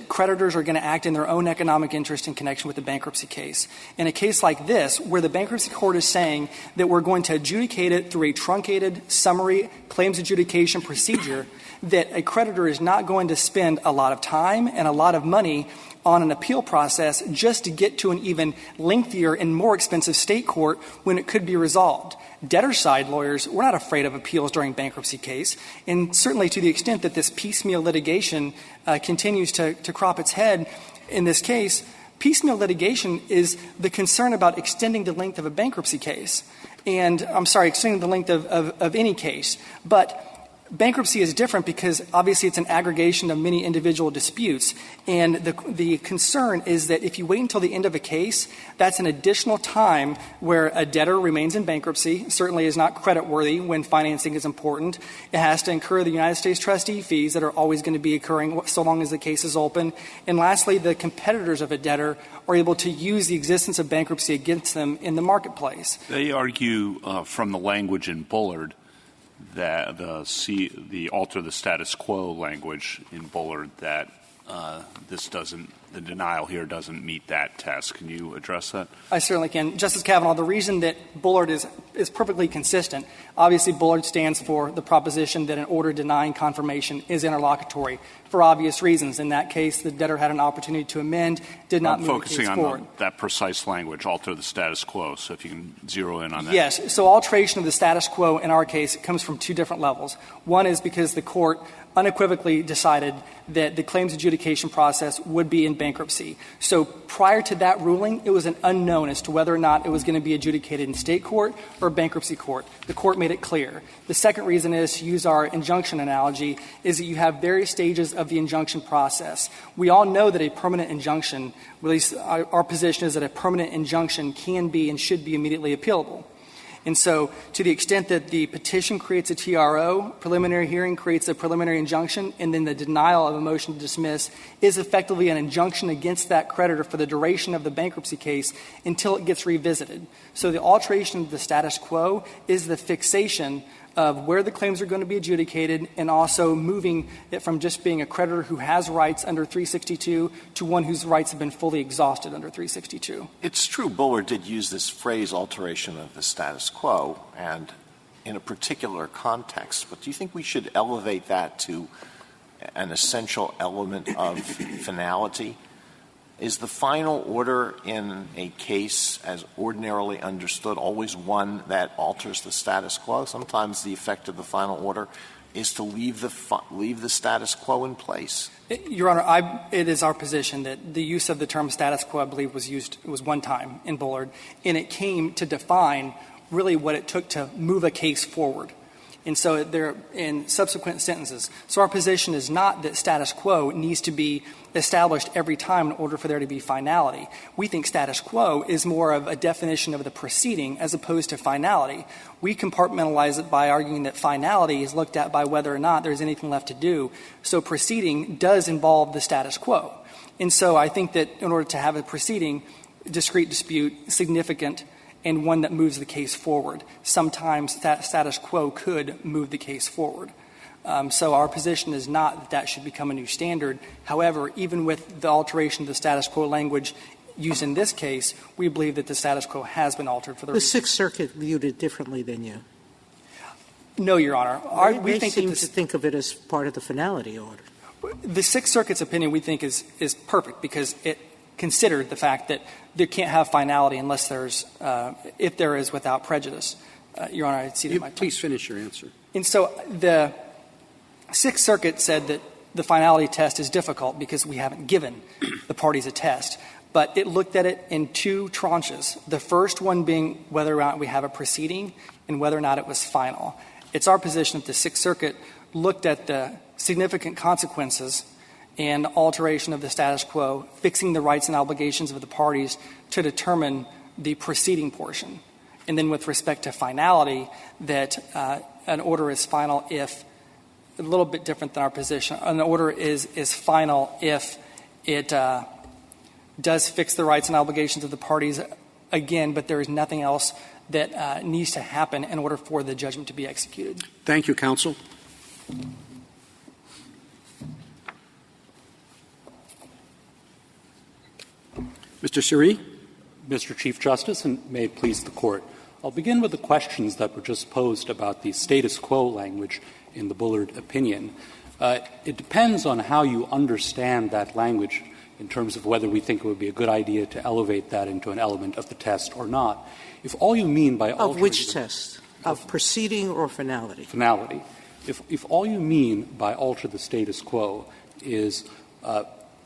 creditors are going to act in their own economic interest in connection with the bankruptcy case. In a case like this, where the bankruptcy court is saying that we're going to adjudicate it through a truncated summary claims adjudication procedure, that a creditor is not going to spend a lot of time and a lot of money on an appeal process just to get to an even lengthier and more expensive state court when it could be resolved. Debtor-side lawyers, we're not afraid of appeals during bankruptcy case, and certainly to the extent that this piecemeal litigation continues to crop its head in this case, piecemeal litigation is the concern about extending the length of a bankruptcy case. And, extending the length of any case. But bankruptcy is different because obviously it's an aggregation of many individual disputes. And the concern is that if you wait until the end of a case, that's an additional time where a debtor remains in bankruptcy, certainly is not creditworthy when financing is important. It has to incur the United States trustee fees that are always going to be occurring so long as the case is open. And lastly, the competitors of a debtor are able to use the existence of bankruptcy against them in the marketplace. They argue from the language in Bullard that the alter the status quo language in Bullard that the denial here doesn't meet that test. Can you address that? I certainly can. Justice Kavanaugh, the reason that Bullard is perfectly consistent, obviously Bullard stands for the proposition that an order denying confirmation is interlocutory for obvious reasons. In that case, the debtor had an opportunity to amend, did not move the case forward. I'm focusing on that precise language, alter the status quo, so if you can zero in on that. Yes. So alteration of the status quo in our case comes from two different levels. One is because the court unequivocally decided that the claims adjudication process would be in bankruptcy. So prior to that ruling, it was an unknown as to whether or not it was going to be adjudicated in state court or bankruptcy court. The court made it clear. The second reason is, to use our injunction analogy, is that you have various stages of the injunction process. We all know that a permanent injunction, at least our position is that a permanent injunction can be and should be immediately appealable. And so to the extent that the petition creates a TRO, preliminary hearing creates a preliminary injunction, and then the denial of a motion to dismiss is effectively an injunction against that creditor for the duration of the bankruptcy case until it gets revisited. So the alteration of the status quo is the fixation of where the claims are going to be adjudicated and also moving it from just being a creditor who has rights under 362 to one whose rights have been fully exhausted under 362. It's true Bullard did use this phrase alteration of the status quo, and in a particular context, but do you think we should elevate that to an essential element of finality? Is the final order in a case, as ordinarily understood, always one that alters the status quo? Sometimes the effect of the final order is to leave the status quo in place. Your Honor, it is our position that the use of the term status quo, I believe, was one time in Bullard, and it came to define really what it took to move a case forward. And so they're in subsequent sentences. So our position is not that status quo needs to be established every time in order for there to be finality. We think status quo is more of a definition of the proceeding as opposed to finality. We compartmentalize it by arguing that finality is looked at by whether or not there's anything left to do. So proceeding does involve the status quo. And so I think that in order to have a proceeding, discrete dispute, significant, and one that moves the case forward, sometimes that status quo could move the case forward. So our position is not that that should become a new standard. However, even with the alteration of the status quo language used in this case, we believe that the status quo has been altered for the reason. The Sixth Circuit viewed it differently than you. No, Your Honor. We seem to think of it as part of the finality order. The Sixth Circuit's opinion, we think, is perfect because it considered the fact that there can't have finality unless there's if there is without prejudice. Your Honor, I see that my time. Please finish your answer. And so the Sixth Circuit said that the finality test is difficult because we haven't given the parties a test. But it looked at it in two tranches, the first one being whether or not we have a proceeding and whether or not it was final. It's our position that the Sixth Circuit looked at the significant consequences and alteration of the status quo, fixing the rights and obligations of the parties to determine the proceeding portion. And then with respect to finality, that an order is final if, a little bit different than our position, an order is final if it does fix the rights and obligations of the parties again, but there is nothing else that needs to happen in order for the judgment to be executed. Thank you, counsel. Mr. Suri. Mr. Chief Justice, and may it please the Court. I'll begin with the questions that were just posed about the status quo language in the Bullard opinion. It depends on how you understand that language in terms of whether we think it would be a good idea to elevate that into an element of the test or not. If all you mean by altering — Of which test? Of proceeding or finality? Finality. If all you mean by alter the status quo is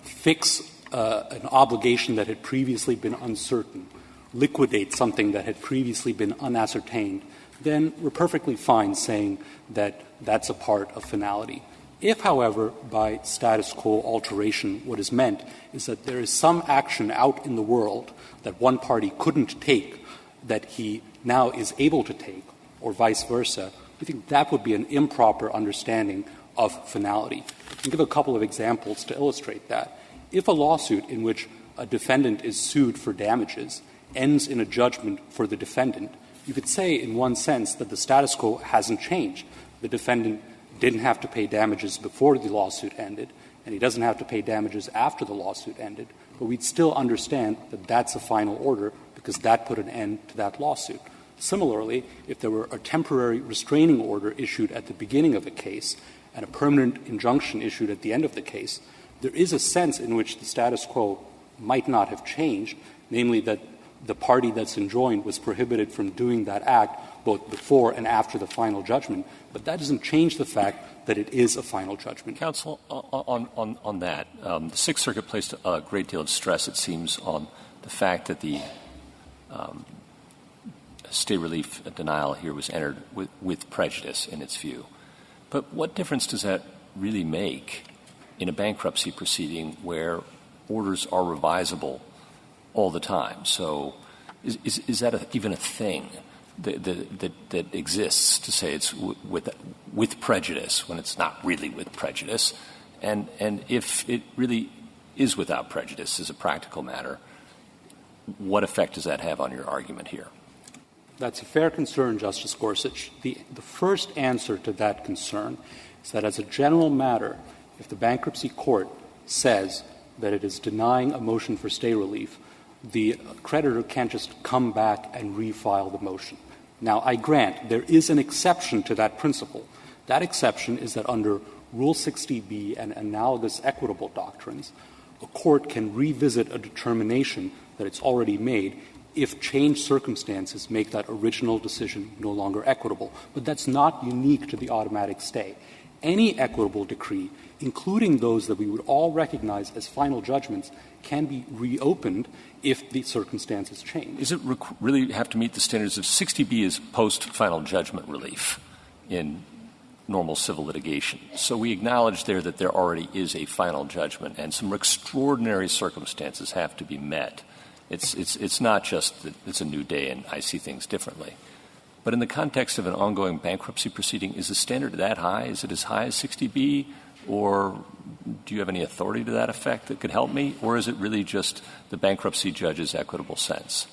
fix an obligation that had previously been uncertain, liquidate something that had previously been unascertained, then we're perfectly fine saying that that's a part of finality. If, however, by status quo alteration what is meant is that there is some action out in the world that one party couldn't take that he now is able to take, or vice versa, we think that would be an improper understanding of finality. I can give a couple of examples to illustrate that. If a lawsuit in which a defendant is sued for damages ends in a judgment for the defendant, you could say in one sense that the status quo hasn't changed. The defendant didn't have to pay damages before the lawsuit ended, and he doesn't have to pay damages after the lawsuit ended, but we'd still understand that that's a final order because that put an end to that lawsuit. Similarly, if there were a temporary restraining order issued at the beginning of a case and a permanent injunction issued at the end of the case, there is a sense in which the status quo might not have changed, namely that the party that's enjoined was prohibited from doing that act both before and after the final judgment. But that doesn't change the fact that it is a final judgment. Counsel, on that, the Sixth Circuit placed a great deal of stress, it seems, on the fact that the stay relief denial here was entered with prejudice in its view. But what difference does that really make in a bankruptcy proceeding where orders are revisable all the time? So is that even a thing that exists to say it's with prejudice when it's not really with prejudice? And if it really is without prejudice as a practical matter, what effect does that have on your argument here? That's a fair concern, Justice Gorsuch. The first answer to that concern is that as a general matter, if the bankruptcy court says that it is denying a motion for stay relief, the creditor can't just come back and refile the motion. Now, I grant there is an exception to that principle. That exception is that under Rule 60B and analogous equitable doctrines, a court can revisit a determination that it's already made if changed circumstances make that original decision no longer equitable. But that's not unique to the automatic stay. Any equitable decree, including those that we would all recognize as final judgments, can be reopened if the circumstances change. Does it really have to meet the standards of 60B is post-final judgment relief in normal civil litigation? So we acknowledge there that there already is a final judgment and some extraordinary circumstances have to be met. It's not just that it's a new day and I see things differently. But in the context of an ongoing bankruptcy proceeding, is the standard that high? Is it as high as 60B? Or do you have any authority to that effect that could help me? Or is it really just the bankruptcy judge's equitable sense?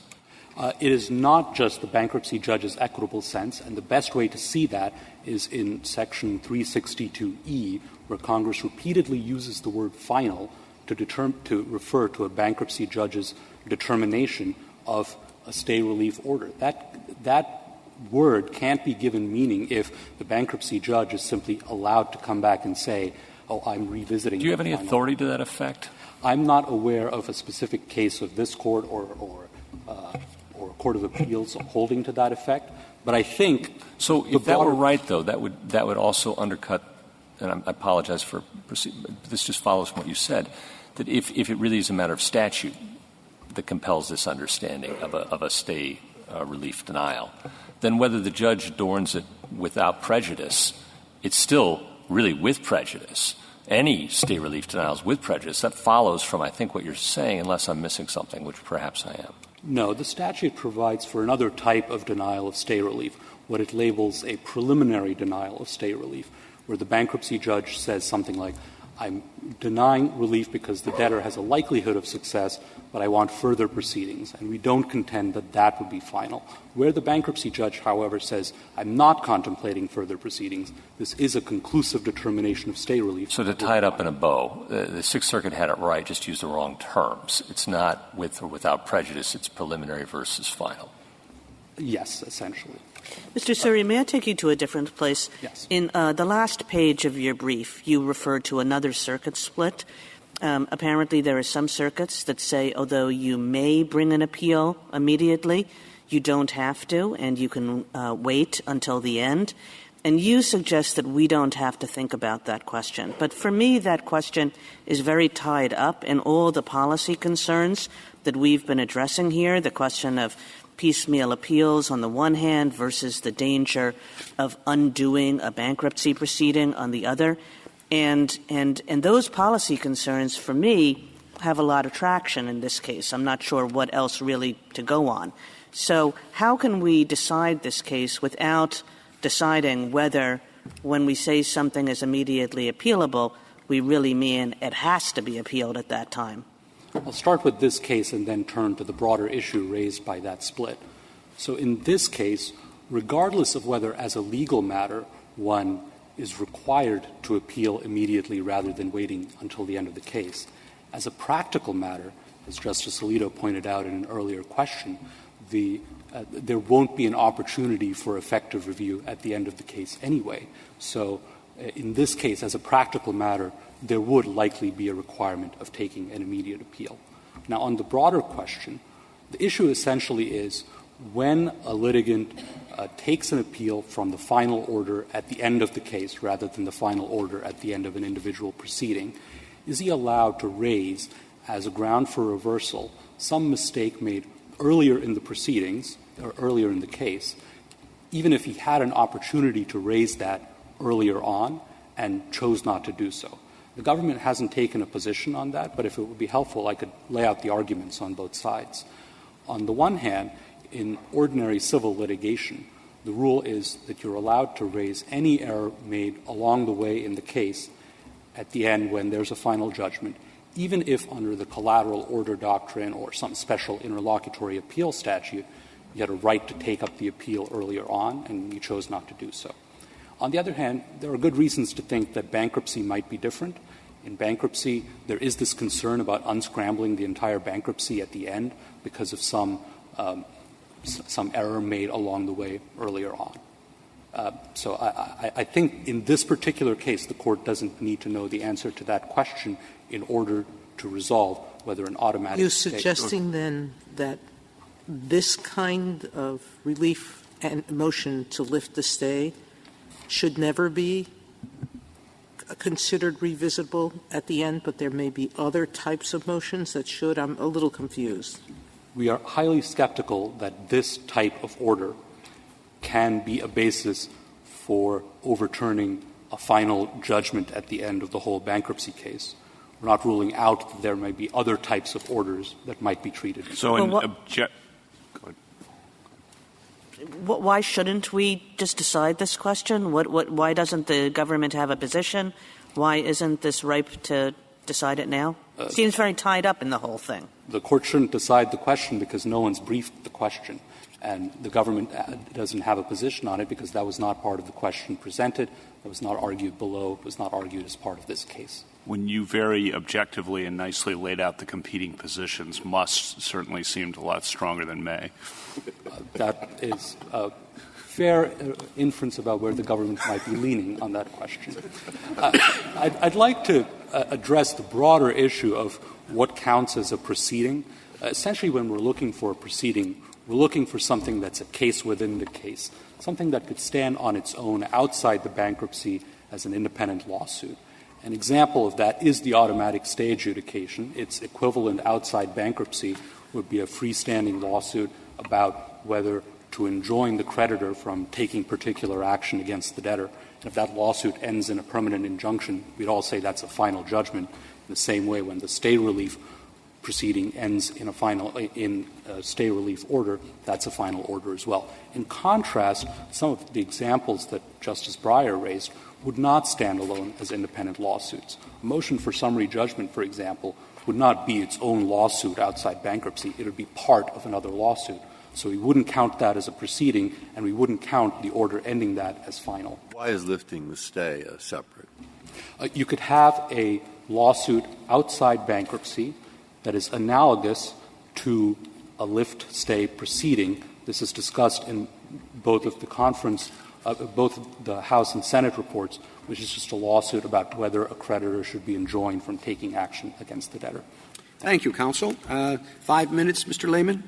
It is not just the bankruptcy judge's equitable sense, and the best way to see that is in Section 362E, where Congress repeatedly uses the word final to refer to a bankruptcy judge's determination of a stay relief order. That word can't be given meaning if the bankruptcy judge is simply allowed to come back and say, oh, I'm revisiting. Do you have any authority to that effect? I'm not aware of a specific case of this court or a court of appeals holding to that effect. But I think so. If that were right, though, that would also undercut. And I apologize for this. Just follows from what you said. That if it really is a matter of statute that compels this understanding of a stay relief denial, then whether the judge adorns it without prejudice, it's still really with prejudice. Any stay relief denials with prejudice, that follows from, I think, what you're saying, unless I'm missing something, which perhaps I am. No, the statute provides for another type of denial of stay relief, what it labels a preliminary denial of stay relief, where the bankruptcy judge says something like, I'm denying relief because the debtor has a likelihood of success, but I want further proceedings. And we don't contend that that would be final. Where the bankruptcy judge, however, says, I'm not contemplating further proceedings, this is a conclusive determination of stay relief. So to tie it up in a bow, the Sixth Circuit had it right, just used the wrong terms. It's not with or without prejudice, it's preliminary versus final. Yes, essentially. Mr. Suri, may I take you to a different place? Yes. In the last page of your brief, you referred to another circuit split. Apparently there are some circuits that say, although you may bring an appeal immediately, you don't have to, and you can wait until the end. And you suggest that we don't have to think about that question. But for me, that question is very tied up in all the policy concerns that we've been addressing here, the question of piecemeal appeals on the one hand versus the danger of undoing a bankruptcy proceeding on the other. And those policy concerns, for me, have a lot of traction in this case. I'm not sure what else really to go on. So how can we decide this case without deciding whether, when we say something is immediately appealable, we really mean it has to be appealed at that time? I'll start with this case and then turn to the broader issue raised by that split. So in this case, regardless of whether as a legal matter one is required to appeal immediately rather than waiting until the end of the case, as a practical matter, as Justice Alito pointed out in an earlier question, there won't be an opportunity for effective review at the end of the case anyway. So in this case, as a practical matter, there would likely be a requirement of taking an immediate appeal. Now, on the broader question, the issue essentially is when a litigant takes an appeal from the final order at the end of the case rather than the final order at the end of an individual proceeding, is he allowed to raise as a ground for reversal some mistake made earlier in the proceedings or earlier in the case, even if he had an opportunity to raise that earlier on and chose not to do so. The government hasn't taken a position on that, but if it would be helpful, I could lay out the arguments on both sides. On the one hand, in ordinary civil litigation, the rule is that you're allowed to raise any error made along the way in the case at the end when there's a final judgment, even if under the collateral order doctrine or some special interlocutory appeal statute, you had a right to take up the appeal earlier on and you chose not to do so. On the other hand, there are good reasons to think that bankruptcy might be different. In bankruptcy, there is this concern about unscrambling the entire bankruptcy at the end because of some some error made along the way earlier on. So I think in this particular case, the Court doesn't need to know the answer to that question in order to resolve whether an automatic You're suggesting then that this kind of relief and motion to lift the stay should never be considered revisitable at the end, but there may be other types of motions that should? I'm a little confused. We are highly skeptical that this type of order can be a basis for overturning a final judgment at the end of the whole bankruptcy case. We're not ruling out that there may be other types of orders that might be treated. So why shouldn't we just decide this question? Why doesn't the government have a position? Why isn't this ripe to decide it now? Seems very tied up in the whole thing. The Court shouldn't decide the question because no one's briefed the question, and the government doesn't have a position on it because that was not part of the question presented. It was not argued below. It was not argued as part of this case. When you very objectively and nicely laid out the competing positions, must certainly seemed a lot stronger than may. That is a fair inference about where the government might be leaning on that question. I'd like to address the broader issue of what counts as a proceeding. Essentially, when we're looking for a proceeding, we're looking for something that's a case within the case, something that could stand on its own outside the bankruptcy as an independent lawsuit. An example of that is the automatic stay adjudication. Its equivalent outside bankruptcy would be a freestanding lawsuit about whether to enjoin the creditor from taking particular action against the debtor. And if that lawsuit ends in a permanent injunction, we'd all say that's a final judgment. In the same way, when the stay relief proceeding ends in a stay relief order, that's a final order as well. In contrast, some of the examples that Justice Breyer raised would not stand alone as independent lawsuits. A motion for summary judgment, for example, would not be its own lawsuit outside bankruptcy. It would be part of another lawsuit. So we wouldn't count that as a proceeding, and we wouldn't count the order ending that as final. Why is lifting the stay separate? You could have a lawsuit outside bankruptcy that is analogous to a lift-stay proceeding. This is discussed in both of the both the House and Senate reports, which is just a lawsuit about whether a creditor should be enjoined from taking action against the debtor. Thank you, counsel. 5 minutes, Mr. Lehman.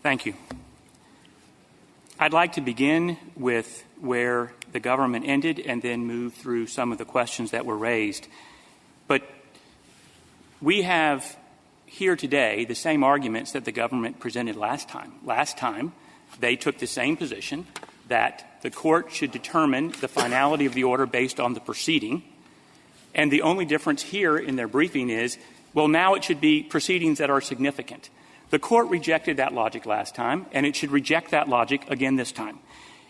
Thank you. I'd like to begin with where the government ended and then move through some of the questions that were raised. But we have here today the same arguments that the government presented last time. Last time, they took the same position that the court should determine the finality of the order based on the proceeding. And the only difference here in their briefing is, well, now it should be proceedings that are significant. The court rejected that logic last time, and it should reject that logic again this time.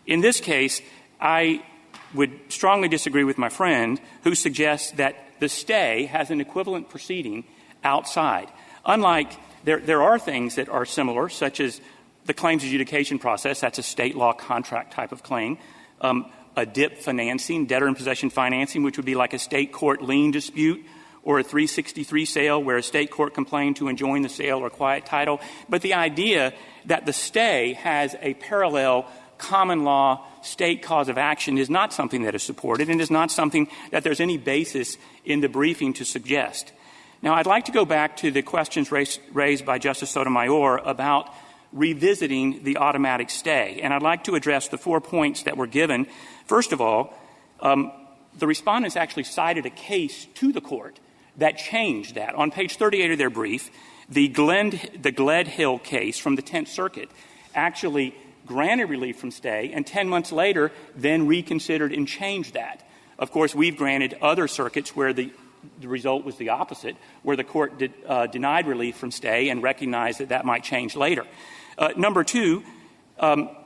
In this case, I would strongly disagree with my friend who suggests that the stay has an equivalent proceeding outside. Unlike there are things that are similar, such as the claims adjudication process. That's a state law contract type of claim. A DIP financing, debtor in possession financing, which would be like a state court lien dispute, or a 363 sale where a state court complained to enjoin the sale or quiet title. But the idea that the stay has a parallel common law state cause of action is not something that is supported and is not something that there's any basis in the briefing to suggest. Now, I'd like to go back to the questions raised by Justice Sotomayor about revisiting the automatic stay. And I'd like to address the 4 points that were given. First of all, the respondents actually cited a case to the court that changed that. On page 38 of their brief, the Gled Hill case from the 10th Circuit actually granted relief from stay, and 10 months later then reconsidered and changed that. Of course, we've granted other circuits where the result was the opposite, where the court denied relief from stay and recognized that that might change later. Number two,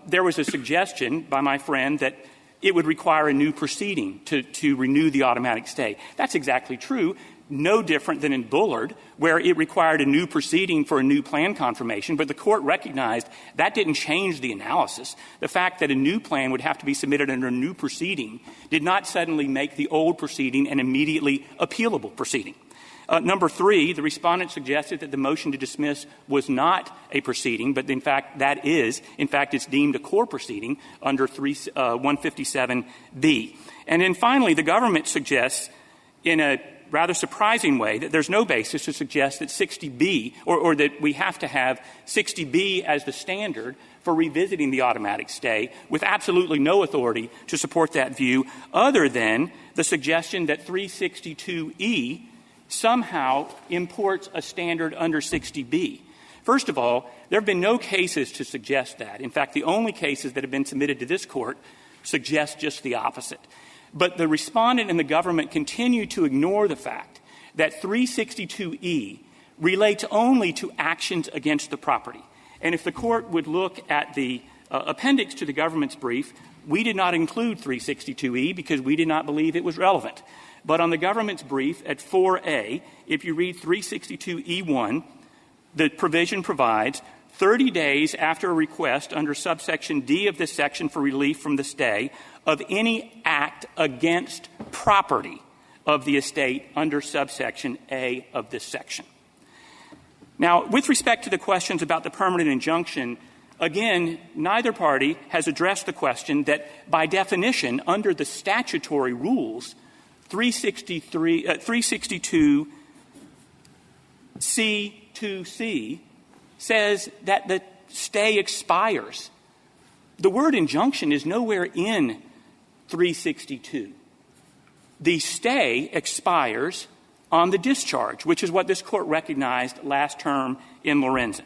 there was a suggestion by my friend that it would require a new proceeding to renew the automatic stay. That's exactly true. no different than in Bullard, where it required a new proceeding for a new plan confirmation, but the Court recognized that didn't change the analysis. The fact that a new plan would have to be submitted under a new proceeding did not suddenly make the old proceeding an immediately appealable proceeding. Number 3, the Respondent suggested that the motion to dismiss was not a proceeding, but in fact that is. In fact, it's deemed a core proceeding under 157B. And then finally, the government suggests in a rather surprising way that there's no basis to suggest that 60B or that we have to have 60B as the standard for revisiting the automatic stay, with absolutely no authority to support that view other than the suggestion that 362E somehow imports a standard under 60B. First of all, there have been no cases to suggest that. In fact, the only cases that have been submitted to this Court suggest just the opposite. But the Respondent and the government continue to ignore the fact that 362E relates only to actions against the property. And if the Court would look at the appendix to the government's brief, we did not include 362E because we did not believe it was relevant. But on the government's brief at 4A, if you read 362E1, the provision provides 30 days after a request under subsection D of this section for relief from the stay of any act against property of the estate under subsection A of this section. Now, with respect to the questions about the permanent injunction, again, neither party has addressed the question that, by definition, under the statutory rules, 362C2C says that the stay expires. The word injunction is nowhere in 362. The stay expires on the discharge, which is what this Court recognized last term in Lorenzen.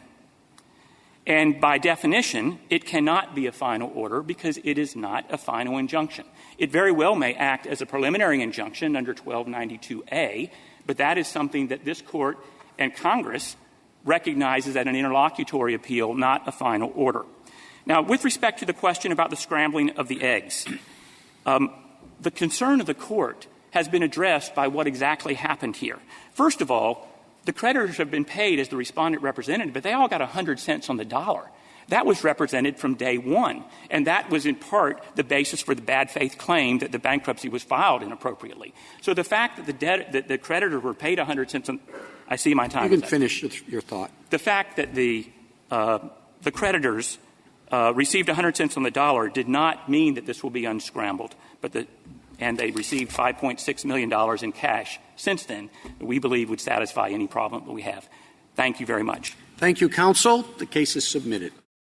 And by definition, it cannot be a final order because it is not a final injunction. It very well may act as a preliminary injunction under 1292A, but that is something that this Court and Congress recognizes as an interlocutory appeal, not a final order. Now, with respect to the question about the scrambling of the eggs, the concern of the Court has been addressed by what exactly happened here. First of all, the creditors have been paid as the Respondent represented, but they all got 100 cents on the dollar. That was represented from day one, and that was in part the basis for the bad faith claim that the bankruptcy was filed inappropriately. So the fact that the creditors were paid 100 cents on — I see my time. You can finish your thought. The fact that the creditors received 100 cents on the dollar did not mean that this will be unscrambled, and they received $5.6 million in cash since then, we believe would satisfy any problem that we have. Thank you very much. Thank you, counsel. The case is submitted.